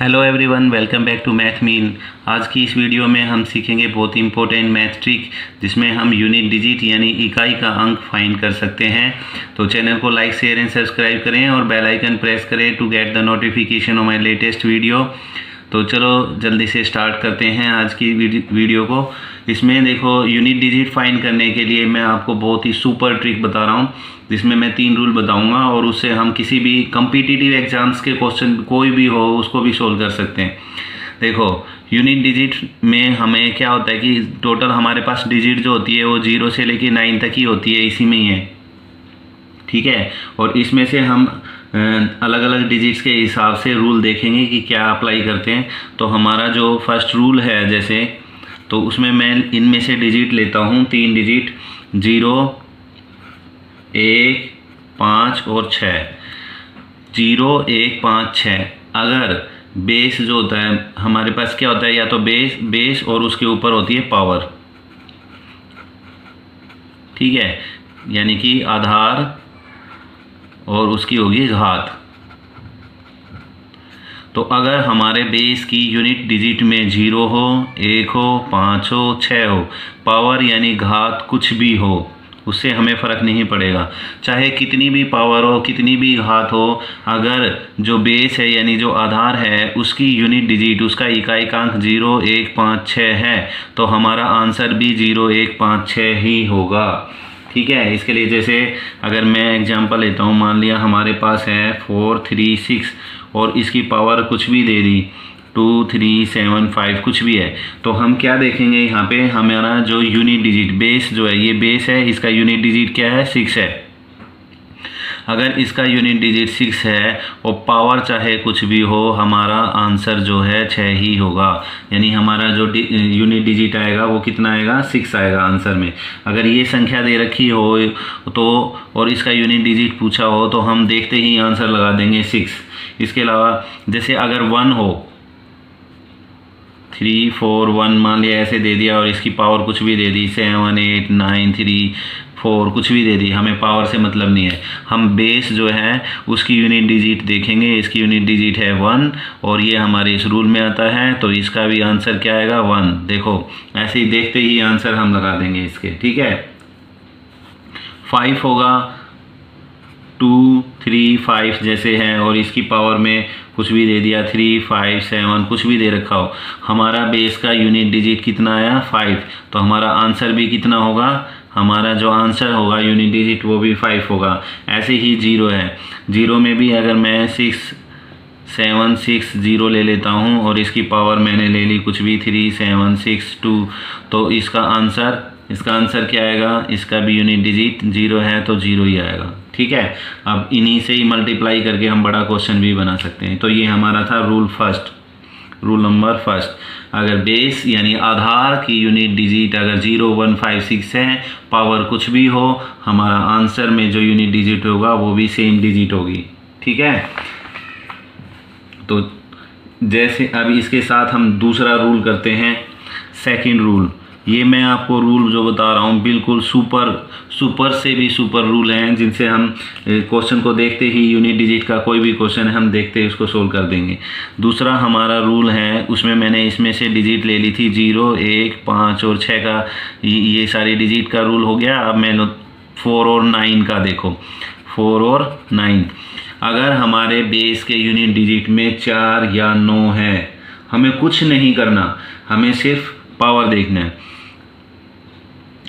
Hello everyone, welcome back to math mean. आज की इस वीडियो में हम सीखेंगे बहुत इंपॉर्टेंट मैथ ट्रिक जिसमें हम यूनिट डिजिट यानी इकाई का अंक फाइंड कर सकते हैं। तो चैनल को लाइक शेयर एंड सब्सक्राइब करें और बेल आइकन प्रेस करें to get the notification of my latest video. तो चलो जल्दी से स्टार्ट करते हैं आज की वीडियो को। इसमें देखो, यूनिट डिजिट फाइंड करने के लिए मैं आपको बहुत ही सुपर ट्रिक बता रहा हूँ जिसमें मैं 3 रूल बताऊंगा और उससे हम किसी भी कॉम्पिटिटिव एग्जाम्स के क्वेश्चन कोई भी हो उसको भी सोल्व कर सकते हैं। देखो, यूनिट डिजिट में हमें क्या होता है कि टोटल हमारे पास डिजिट जो होती है वो 0 से लेकर 9 तक ही होती है, इसी में ही है, ठीक है। और इसमें से हम अलग अलग डिजिट्स के हिसाब से रूल देखेंगे कि क्या अप्लाई करते हैं। तो हमारा जो फर्स्ट रूल है जैसे, तो उसमें मैं इनमें से डिजिट लेता हूँ 3 डिजिट 0, 1, 5 और 6। 0, 1, 5, 6। अगर बेस जो होता है हमारे पास क्या होता है, या तो बेस और उसके ऊपर होती है पावर, ठीक है, यानी कि आधार और उसकी होगी घात। तो अगर हमारे बेस की यूनिट डिजिट में 0 हो, 1 हो, 5 हो, 6 हो, पावर यानी घात कुछ भी हो, उससे हमें फ़र्क नहीं पड़ेगा। चाहे कितनी भी पावर हो, कितनी भी घात हो, अगर जो बेस है यानी जो आधार है उसकी यूनिट डिजिट, उसका इकाई कांक 0, 1, 5, 6 है, तो हमारा आंसर भी 0, 1, 5, 6 ही होगा, ठीक है। इसके लिए जैसे अगर मैं एग्जांपल लेता हूँ, मान लिया हमारे पास है 4, 3, 6 और इसकी पावर कुछ भी दे दी 2, 3, 7, 5 कुछ भी है, तो हम क्या देखेंगे यहाँ पे, हमारा जो यूनिट डिजिट बेस जो है, ये बेस है, इसका यूनिट डिजिट क्या है, 6 है। अगर इसका यूनिट डिजिट 6 है और पावर चाहे कुछ भी हो, हमारा आंसर जो है 6 ही होगा। यानी हमारा जो यूनिट डिजिट आएगा वो कितना आएगा, 6 आएगा आंसर में। अगर ये संख्या दे रखी हो तो और इसका यूनिट डिजिट पूछा हो तो हम देखते ही आंसर लगा देंगे 6। इसके अलावा जैसे अगर 1 हो, 3, 4, 1 मान लिया ऐसे दे दिया और इसकी पावर कुछ भी दे दी 7, 8, 9, 3, 4 कुछ भी दे दी, हमें पावर से मतलब नहीं है। हम बेस जो है उसकी यूनिट डिजिट देखेंगे, इसकी यूनिट डिजिट है 1 और ये हमारे इस रूल में आता है, तो इसका भी आंसर क्या आएगा, 1। देखो ऐसे ही देखते ही आंसर हम लगा देंगे इसके, ठीक है। 5 होगा, 2, 3, 5 जैसे हैं और इसकी पावर में कुछ भी दे दिया 3, 5, 7 कुछ भी दे रखा हो, हमारा बेस का यूनिट डिजिट कितना आया, 5, तो हमारा आंसर भी कितना होगा, हमारा जो आंसर होगा यूनिट डिजिट वो भी 5 होगा। ऐसे ही 0 है, 0 में भी अगर मैं 6, 7, 6, 0 ले लेता हूँ और इसकी पावर मैंने ले ली कुछ भी 3, 7, 6, 2, तो इसका आंसर क्या आएगा, इसका भी यूनिट डिजिट 0 है तो 0 ही आएगा, ठीक है। अब इन्हीं से ही मल्टीप्लाई करके हम बड़ा क्वेश्चन भी बना सकते हैं। तो ये हमारा था रूल नंबर फर्स्ट। अगर बेस यानी आधार की यूनिट डिजिट अगर 0, 1, 5, 6 है, पावर कुछ भी हो, हमारा आंसर में जो यूनिट डिजिट होगा वो भी सेम डिजिट होगी, ठीक है। तो जैसे अब इसके साथ हम दूसरा रूल करते हैं, सेकंड रूल। ये मैं आपको रूल जो बता रहा हूँ बिल्कुल सुपर से भी सुपर रूल हैं जिनसे हम क्वेश्चन को देखते ही, यूनिट डिजिट का कोई भी क्वेश्चन है हम देखते ही उसको सोल्व कर देंगे। दूसरा हमारा रूल है, उसमें मैंने इसमें से डिजिट ले ली थी 0, 1, 5 और 6 का, ये सारे डिजिट का रूल हो गया। अब मैं 4 और 9 का देखो, 4 और 9। अगर हमारे बेस के यूनिट डिजिट में 4 या 9 है, हमें कुछ नहीं करना, हमें सिर्फ पावर देखना है।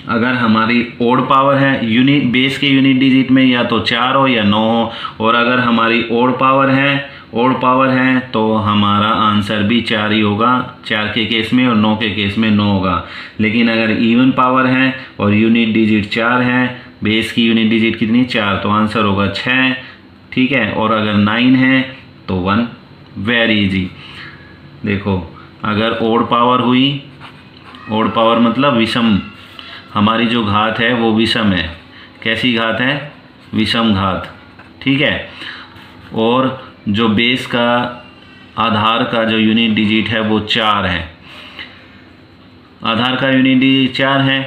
अगर हमारी ओड पावर है, यूनिट बेस के यूनिट डिजिट में या तो 4 हो या 9 हो, और अगर हमारी ओड पावर है तो हमारा आंसर भी 4 ही होगा, 4 के केस में, और 9 के केस में 9 होगा। लेकिन अगर इवन पावर है और यूनिट डिजिट 4 है, बेस की यूनिट डिजिट कितनी, 4, तो आंसर होगा 6, ठीक है। और अगर 9 है तो 1। Very easy. देखो अगर ओड पावर हुई, ओड पावर मतलब विषम, हमारी जो घात है वो विषम है। कैसी घात है, विषम घात, ठीक है। और जो बेस का आधार का जो यूनिट डिजिट है वो 4 है, आधार का यूनिट डिजिट 4 है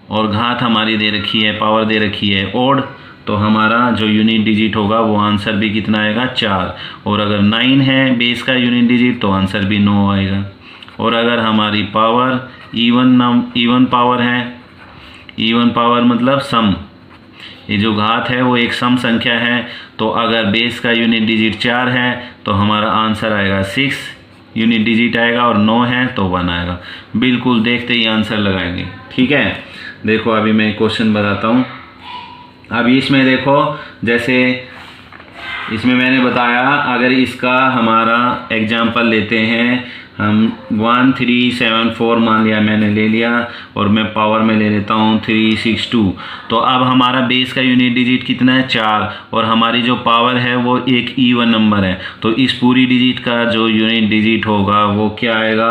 और घात हमारी दे रखी है, पावर दे रखी है ओड, तो हमारा जो यूनिट डिजिट होगा वो आंसर भी कितना आएगा 4। और अगर 9 है बेस का यूनिट डिजिट तो आंसर भी 9 आएगा। और अगर हमारी पावर इवन पावर है, इवन पावर मतलब सम, ये जो घात है वो एक सम संख्या है, तो अगर बेस का यूनिट डिजिट 4 है तो हमारा आंसर आएगा 6 यूनिट डिजिट आएगा, और 9 है तो 1 आएगा। बिल्कुल देखते ही आंसर लगाएंगे। ठीक है, देखो अभी मैं क्वेश्चन बताता हूँ। अभी इसमें देखो, जैसे इसमें मैंने बताया, अगर इसका हमारा एग्जाम्पल लेते हैं हम 1374 मान लिया, मैंने ले लिया, और मैं पावर में ले लेता हूँ 362। तो अब हमारा बेस का यूनिट डिजिट कितना है 4, और हमारी जो पावर है वो एक इवन नंबर है, तो इस पूरी डिजिट का जो यूनिट डिजिट होगा वो क्या आएगा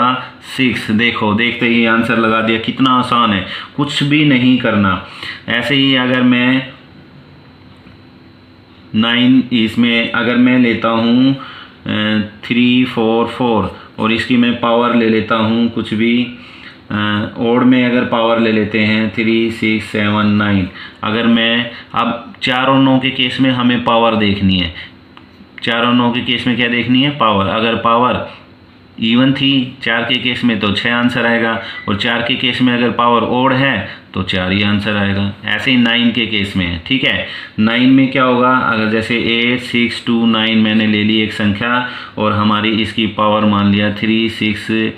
6। देखो देखते ही आंसर लगा दिया, कितना आसान है, कुछ भी नहीं करना। ऐसे ही अगर मैं 9, इसमें अगर मैं लेता हूँ 344 और इसकी मैं पावर ले लेता हूँ कुछ भी, ओड में अगर पावर ले लेते हैं 3, 6, 7, 9। अगर मैं अब 4 और 9 के केस में हमें पावर देखनी है, 4 और 9 के केस में क्या देखनी है पावर। अगर पावर इवन थी 4 के केस में तो 6 आंसर आएगा, और 4 के केस में अगर पावर ओड है तो 4 ही आंसर आएगा। ऐसे ही 9 के केस में, ठीक है, 9 में क्या होगा, अगर जैसे 8, 6, 2, 9 मैंने ले ली एक संख्या, और हमारी इसकी पावर मान लिया 3, 6,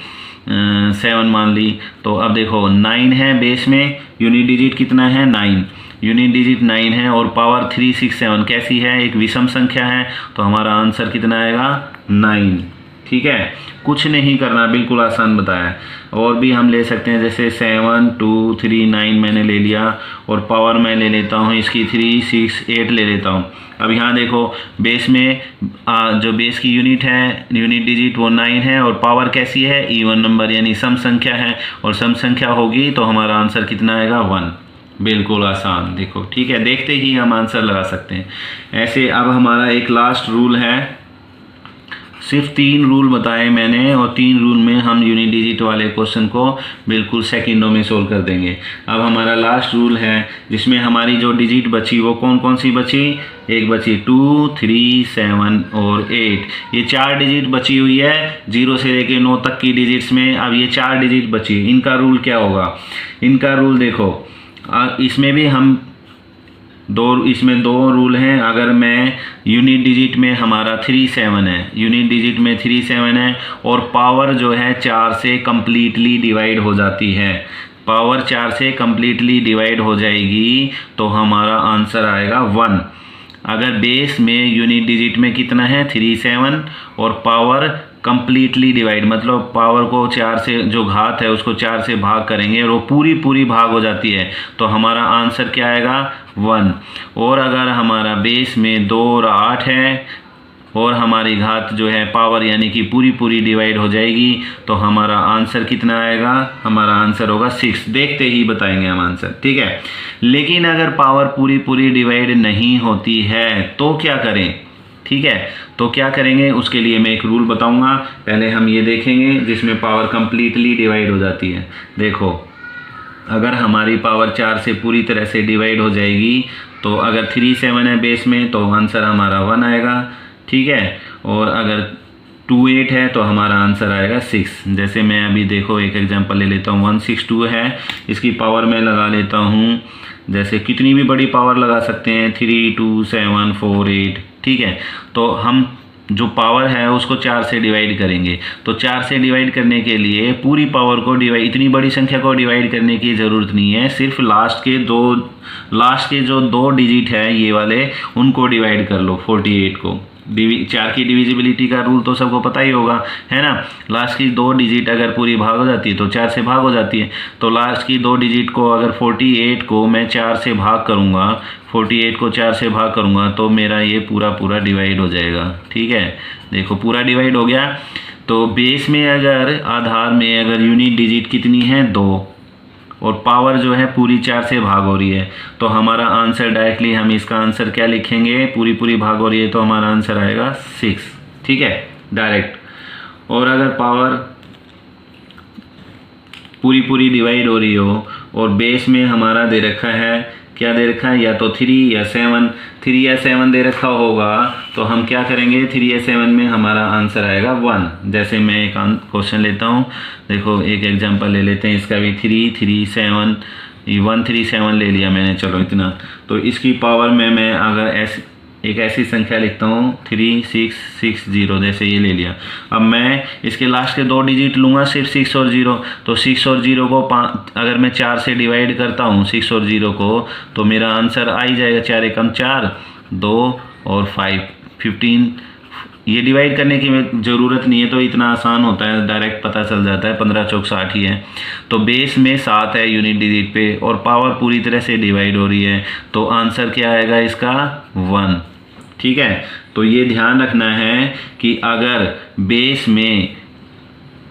7 मान ली, तो अब देखो 9 है बेस में, यूनिट डिजिट कितना है 9, यूनिट डिजिट 9 है, और पावर 3, 6, 7 कैसी है, एक विषम संख्या है, तो हमारा आंसर कितना आएगा 9। ठीक है, कुछ नहीं करना, बिल्कुल आसान बताया। और भी हम ले सकते हैं, जैसे 7, 2, 3, 9 मैंने ले लिया, और पावर मैं ले लेता हूँ इसकी 3, 6, 8 ले लेता हूँ। अब यहाँ देखो बेस में जो बेस की यूनिट है, यूनिट डिजिट वो 9 है, और पावर कैसी है इवन नंबर यानी सम संख्या है, और सम संख्या होगी तो हमारा आंसर कितना आएगा 1। बिल्कुल आसान, देखो ठीक है, देखते ही हम आंसर लगा सकते हैं। ऐसे अब हमारा एक लास्ट रूल है, सिर्फ 3 रूल बताए मैंने, और 3 रूल में हम यूनिट डिजिट वाले क्वेश्चन को बिल्कुल सेकंडों में सोल्व कर देंगे। अब हमारा लास्ट रूल है जिसमें हमारी जो डिजिट बची वो कौन कौन सी बची, एक बची 2, 3, 7 और 8। ये 4 डिजिट बची हुई है 0 से लेके 9 तक की डिजिट्स में। अब ये 4 डिजिट बची, इनका रूल क्या होगा, इनका रूल देखो, इसमें भी हम इसमें 2 रूल हैं। अगर मैं यूनिट डिजिट में हमारा 3, 7 है, यूनिट डिजिट में 3, 7 है, और पावर जो है 4 से कम्प्लीटली डिवाइड हो जाती है, पावर 4 से कम्प्लीटली डिवाइड हो जाएगी तो हमारा आंसर आएगा 1। अगर बेस में यूनिट डिजिट में कितना है 3, 7, और पावर कम्प्लीटली डिवाइड मतलब पावर को 4 से, जो घात है उसको 4 से भाग करेंगे और वो पूरी भाग हो जाती है, तो हमारा आंसर क्या आएगा 1। और अगर हमारा बेस में 2 और 8 है, और हमारी घात जो है पावर यानी कि पूरी डिवाइड हो जाएगी, तो हमारा आंसर कितना आएगा, हमारा आंसर होगा 6। देखते ही बताएंगे हम आंसर, ठीक है। लेकिन अगर पावर पूरी डिवाइड नहीं होती है तो क्या करें, ठीक है, तो क्या करेंगे उसके लिए मैं एक रूल बताऊंगा। पहले हम ये देखेंगे जिसमें पावर कंप्लीटली डिवाइड हो जाती है। देखो, अगर हमारी पावर 4 से पूरी तरह से डिवाइड हो जाएगी, तो अगर 3, 7 है बेस में तो आंसर हमारा 1 आएगा, ठीक है। और अगर 2, 8 है तो हमारा आंसर आएगा 6। जैसे मैं अभी देखो एक एग्जांपल ले लेता हूँ, 162 है, इसकी पावर मैं लगा लेता हूँ, जैसे कितनी भी बड़ी पावर लगा सकते हैं, 3, 2, 7, 4, 8, ठीक है। तो हम जो पावर है उसको 4 से डिवाइड करेंगे, तो 4 से डिवाइड करने के लिए पूरी पावर को डिवाइड, इतनी बड़ी संख्या को डिवाइड करने की ज़रूरत नहीं है, सिर्फ लास्ट के जो 2 डिजिट है ये वाले, उनको डिवाइड कर लो 48 को। 4 की डिविजिबिलिटी का रूल तो सबको पता ही होगा, है ना। लास्ट की 2 डिजिट अगर पूरी भाग हो जाती है तो 4 से भाग हो जाती है, तो लास्ट की 2 डिजिट को अगर 48 को मैं 4 से भाग करूँगा, 48 को 4 से भाग करूँगा तो मेरा ये पूरा डिवाइड हो जाएगा, ठीक है। देखो पूरा डिवाइड हो गया। तो बेस में अगर आधार में अगर यूनिट डिजिट कितनी है 2, और पावर जो है पूरी 4 से भाग हो रही है, तो हमारा आंसर डायरेक्टली हम इसका आंसर क्या लिखेंगे, पूरी भाग हो रही है तो हमारा आंसर आएगा 6, ठीक है, डायरेक्ट। और अगर पावर पूरी डिवाइड हो रही हो और बेस में हमारा दे रखा है क्या दे रखा है, या तो 3 या 7, 3 या 7 दे रखा होगा तो हम क्या करेंगे, 3 या 7 में हमारा आंसर आएगा 1। जैसे मैं एक क्वेश्चन लेता हूँ, देखो एक एग्जांपल ले लेते हैं, इसका भी 3 3 7 1 3 7 ले लिया मैंने, चलो इतना। तो इसकी पावर में मैं अगर एक ऐसी संख्या लिखता हूँ 3 6 6 0, जैसे ये ले लिया। अब मैं इसके लास्ट के 2 डिजिट लूँगा, सिर्फ 6 और 0। तो 6 और 0 को अगर मैं 4 से डिवाइड करता हूँ 6 और 0 को, तो मेरा आंसर आ ही जाएगा। 4 एकम 4, 2 और 5 15। ये डिवाइड करने की ज़रूरत नहीं है, तो इतना आसान होता है, डायरेक्ट पता चल जाता है। 15 चौक 60 ही है। तो बेस में 7 है यूनिट डिजिट पे और पावर पूरी तरह से डिवाइड हो रही है, तो आंसर क्या आएगा इसका 1। ठीक है, तो ये ध्यान रखना है कि अगर बेस में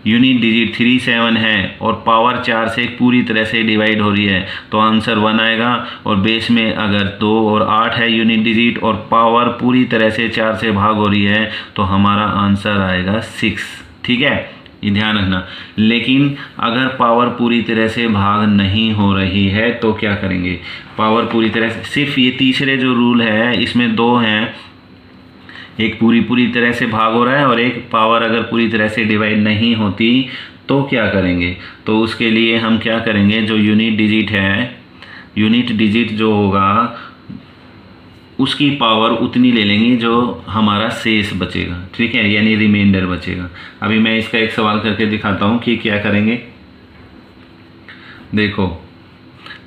यूनिट डिजिट 3 7 है और पावर 4 से पूरी तरह से डिवाइड हो रही है तो आंसर 1 आएगा। और बेस में अगर 2 और 8 है यूनिट डिजिट और पावर पूरी तरह से 4 से भाग हो रही है तो हमारा आंसर आएगा 6। ठीक है, ये ध्यान रखना। लेकिन अगर पावर पूरी तरह से भाग नहीं हो रही है तो क्या करेंगे, पावर पूरी तरह से, सिर्फ ये तीसरे जो रूल है इसमें 2 हैं, एक पूरी तरह से भाग हो रहा है और एक पावर अगर पूरी तरह से डिवाइड नहीं होती तो क्या करेंगे। तो उसके लिए हम क्या करेंगे, जो यूनिट डिजिट है, यूनिट डिजिट जो होगा उसकी पावर उतनी ले लेंगे जो हमारा शेष बचेगा। ठीक है, यानी रिमाइंडर बचेगा। अभी मैं इसका एक सवाल करके दिखाता हूँ कि क्या करेंगे। देखो,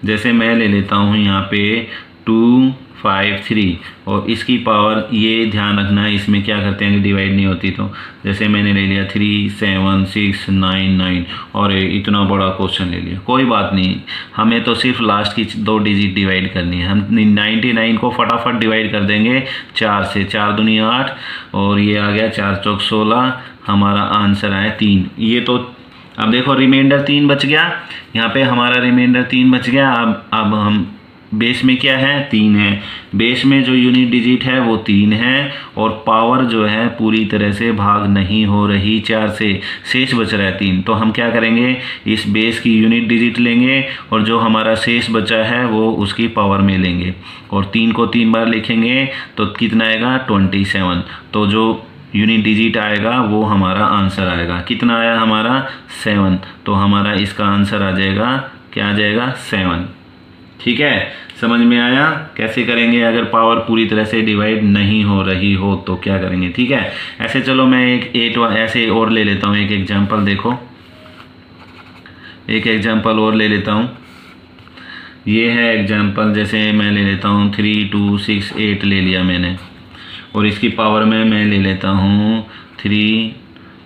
जैसे मैं ले लेता हूँ यहाँ पे 2 5 3 और इसकी पावर, ये ध्यान रखना है इसमें क्या करते हैं कि डिवाइड नहीं होती। तो जैसे मैंने ले लिया 3 7 6 9 9 और इतना बड़ा क्वेश्चन ले लिया, कोई बात नहीं, हमें तो सिर्फ लास्ट की 2 डिजिट डिवाइड करनी है। हम 99 को फटाफट डिवाइड कर देंगे 4 से, 4 दूनी 8 और ये आ गया 4 चौक 16, हमारा आंसर आया 3। ये तो अब देखो रिमाइंडर 3 बच गया, यहाँ पे हमारा रिमाइंडर 3 बच गया। अब हम बेस में क्या है, 3 है, बेस में जो यूनिट डिजिट है वो 3 है और पावर जो है पूरी तरह से भाग नहीं हो रही 4 से, शेष बच रहा है 3। तो हम क्या करेंगे, इस बेस की यूनिट डिजिट लेंगे और जो हमारा शेष बचा है वो उसकी पावर में लेंगे और 3 को 3 बार लिखेंगे तो कितना आएगा 27। तो जो यूनिट डिजिट आएगा वो हमारा आंसर आएगा। कितना आया हमारा 7, तो हमारा इसका आंसर आ जाएगा, क्या आ जाएगा 7। ठीक है, समझ में आया कैसे करेंगे अगर पावर पूरी तरह से डिवाइड नहीं हो रही हो तो क्या करेंगे। ठीक है, ऐसे चलो मैं एक 8 ऐसे और ले लेता हूँ, एक एग्जांपल देखो, एक एग्जांपल और ले लेता हूँ। ये है एग्जांपल, जैसे मैं ले लेता हूँ 3 2 6 8 ले लिया मैंने और इसकी पावर में मैं ले लेता हूँ 3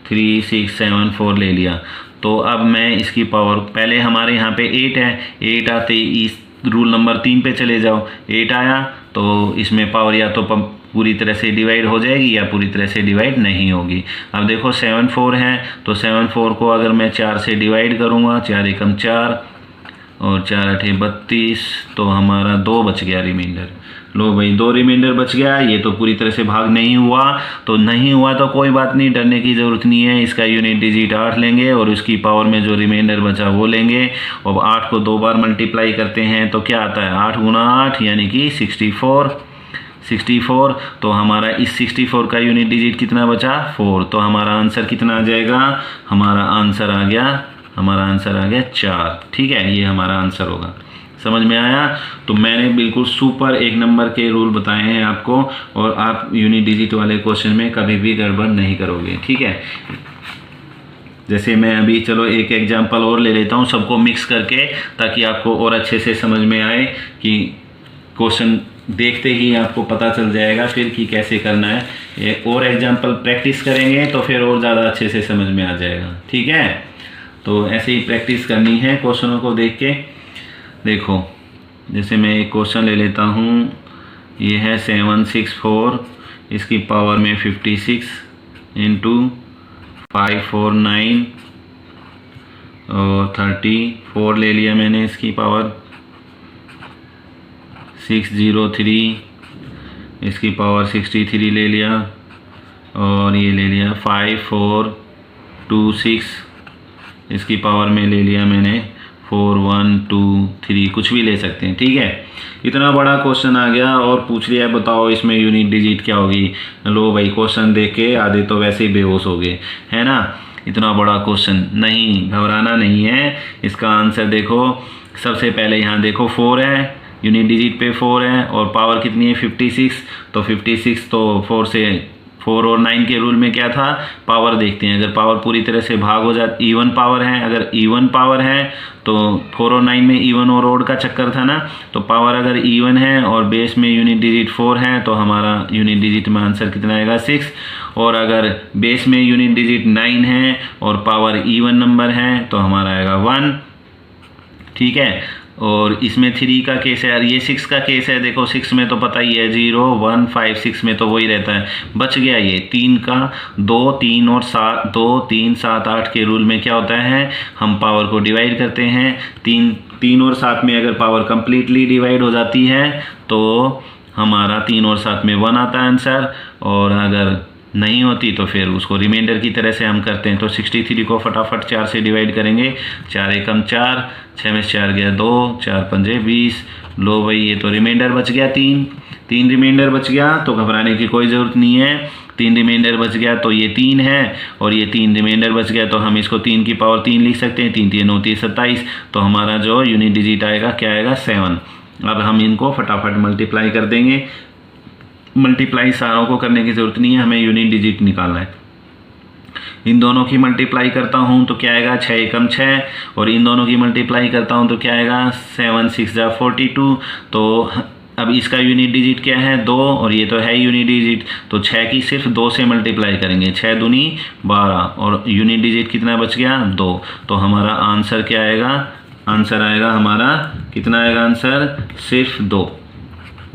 3 6 7 4 ले लिया। तो अब मैं इसकी पावर, पहले हमारे यहाँ पे 8 है, 8 आते ही इस रूल नंबर 3 पे चले जाओ। 8 आया तो इसमें पावर या तो पूरी तरह से डिवाइड हो जाएगी या पूरी तरह से डिवाइड नहीं होगी। अब देखो 7 4 है, तो 7 4 को अगर मैं 4 से डिवाइड करूँगा, 4 एकम 4 और 4 8 32, तो हमारा 2 बच गया रिमाइंडर। लो भाई 2 रिमाइंडर बच गया। ये तो पूरी तरह से भाग नहीं हुआ, तो नहीं हुआ तो कोई बात नहीं, डरने की ज़रूरत नहीं है। इसका यूनिट डिजिट 8 लेंगे और उसकी पावर में जो रिमाइंडर बचा वो लेंगे और 8 को 2 बार मल्टीप्लाई करते हैं तो क्या आता है 8 गुना 8 यानी कि 64। तो हमारा इस 64 का यूनिट डिजिट कितना बचा 4, तो हमारा आंसर कितना आ जाएगा, हमारा आंसर आ गया 4। ठीक है, ये हमारा आंसर होगा। समझ में आया। तो मैंने बिल्कुल सुपर 1 नंबर के रूल बताए हैं आपको और आप यूनिट डिजिट वाले क्वेश्चन में कभी भी गड़बड़ नहीं करोगे। ठीक है, जैसे मैं अभी चलो एक एग्जांपल और ले लेता हूँ सबको मिक्स करके, ताकि आपको और अच्छे से समझ में आए कि क्वेश्चन देखते ही आपको पता चल जाएगा फिर कि कैसे करना है। ये और एग्जांपल प्रैक्टिस करेंगे तो फिर और ज़्यादा अच्छे से समझ में आ जाएगा। ठीक है, तो ऐसे ही प्रैक्टिस करनी है क्वेश्चनों को देख के। देखो जैसे मैं एक क्वेश्चन ले लेता हूँ, ये है 764, इसकी पावर में 56 इंटू 549 और 34 ले लिया मैंने, इसकी पावर 603, इसकी पावर 63 ले लिया और ये ले लिया 5426, इसकी पावर में ले लिया मैंने 4 1 2 3 कुछ भी ले सकते हैं, ठीक है। इतना बड़ा क्वेश्चन आ गया और पूछ लिया बताओ इसमें यूनिट डिजिट क्या होगी। लो भाई क्वेश्चन देख के आधे तो वैसे ही बेहोश हो गए, है ना। इतना बड़ा क्वेश्चन, नहीं घबराना नहीं है। इसका आंसर देखो, सबसे पहले यहाँ देखो 4 है, यूनिट डिजिट पे 4 है और पावर कितनी है 56। तो 56 तो 4 और 9 के रूल में क्या था, पावर देखते हैं। अगर पावर पूरी तरह से भाग हो जाती, इवन पावर है, अगर इवन पावर है तो 4 और 9 में इवन और ओड का चक्कर था ना। तो पावर अगर इवन है और बेस में यूनिट डिजिट 4 है तो हमारा यूनिट डिजिट में आंसर कितना आएगा 6। और अगर बेस में यूनिट डिजिट 9 है और पावर इवन नंबर है तो हमारा आएगा 1, ठीक है। और इसमें 3 का केस है, यार ये 6 का केस है। देखो 6 में तो पता ही है 0 1 5 6 में तो वही रहता है। बच गया ये 3 का, 2 3 और 7, 2 3 7 8 के रूल में क्या होता है, हम पावर को डिवाइड करते हैं। 3 और 7 में अगर पावर कंप्लीटली डिवाइड हो जाती है तो हमारा 3 और 7 में 1 आता है आंसर, और अगर नहीं होती तो फिर उसको रिमाइंडर की तरह से हम करते हैं। तो 63 को फटाफट 4 से डिवाइड करेंगे, 4 एकम 4, 6 में 4 गया 2, 4 पंजे 20। लो भाई ये तो रिमाइंडर बच गया 3 रिमाइंडर बच गया, तो घबराने की कोई ज़रूरत नहीं है। 3 रिमाइंडर बच गया तो ये 3 है, और ये 3 रिमाइंडर बच गया तो हम इसको 3 की पावर 3 लिख सकते हैं। 3 3 9 3 27। तो हमारा जो यूनिट डिजिट आएगा क्या आएगा 7। अब हम इनको फटाफट मल्टीप्लाई कर देंगे। मल्टीप्लाई सारों को करने की ज़रूरत नहीं है, हमें यूनिट डिजिट निकालना है। इन दोनों की मल्टीप्लाई करता हूँ तो क्या आएगा 6 एकम 6, और इन दोनों की मल्टीप्लाई करता हूँ तो क्या आएगा 7 6 42। तो अब इसका यूनिट डिजिट क्या है 2, और ये तो है यूनिट डिजिट, तो 6 की सिर्फ 2 से मल्टीप्लाई करेंगे, 6 दूनी 12, और यूनिट डिजिट कितना बच गया 2। तो हमारा आंसर क्या आएगा, आंसर आएगा हमारा कितना आएगा आंसर, सिर्फ 2।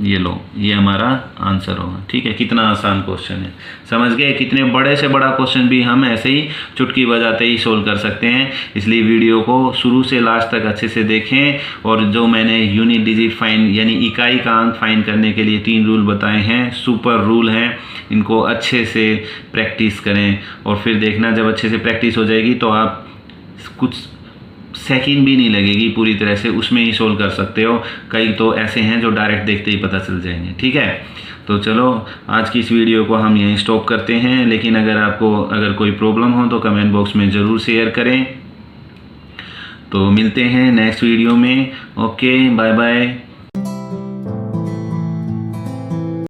ये लो, ये हमारा आंसर होगा, ठीक है। कितना आसान क्वेश्चन है, समझ गए। कितने बड़े से बड़ा क्वेश्चन भी हम ऐसे ही चुटकी बजाते ही सोल्व कर सकते हैं। इसलिए वीडियो को शुरू से लास्ट तक अच्छे से देखें। और जो मैंने यूनिट डिजिट फाइंड यानी इकाई का अंक फाइंड करने के लिए 3 रूल बताए हैं, सुपर रूल हैं, इनको अच्छे से प्रैक्टिस करें। और फिर देखना जब अच्छे से प्रैक्टिस हो जाएगी तो आप कुछ सेकंड भी नहीं लगेगी, पूरी तरह से उसमें ही सोल्व कर सकते हो। कई तो ऐसे हैं जो डायरेक्ट देखते ही पता चल जाएंगे, ठीक है। तो चलो आज की इस वीडियो को हम यहीं स्टॉप करते हैं। लेकिन अगर कोई प्रॉब्लम हो तो कमेंट बॉक्स में ज़रूर शेयर करें। तो मिलते हैं नेक्स्ट वीडियो में। Okay, bye bye.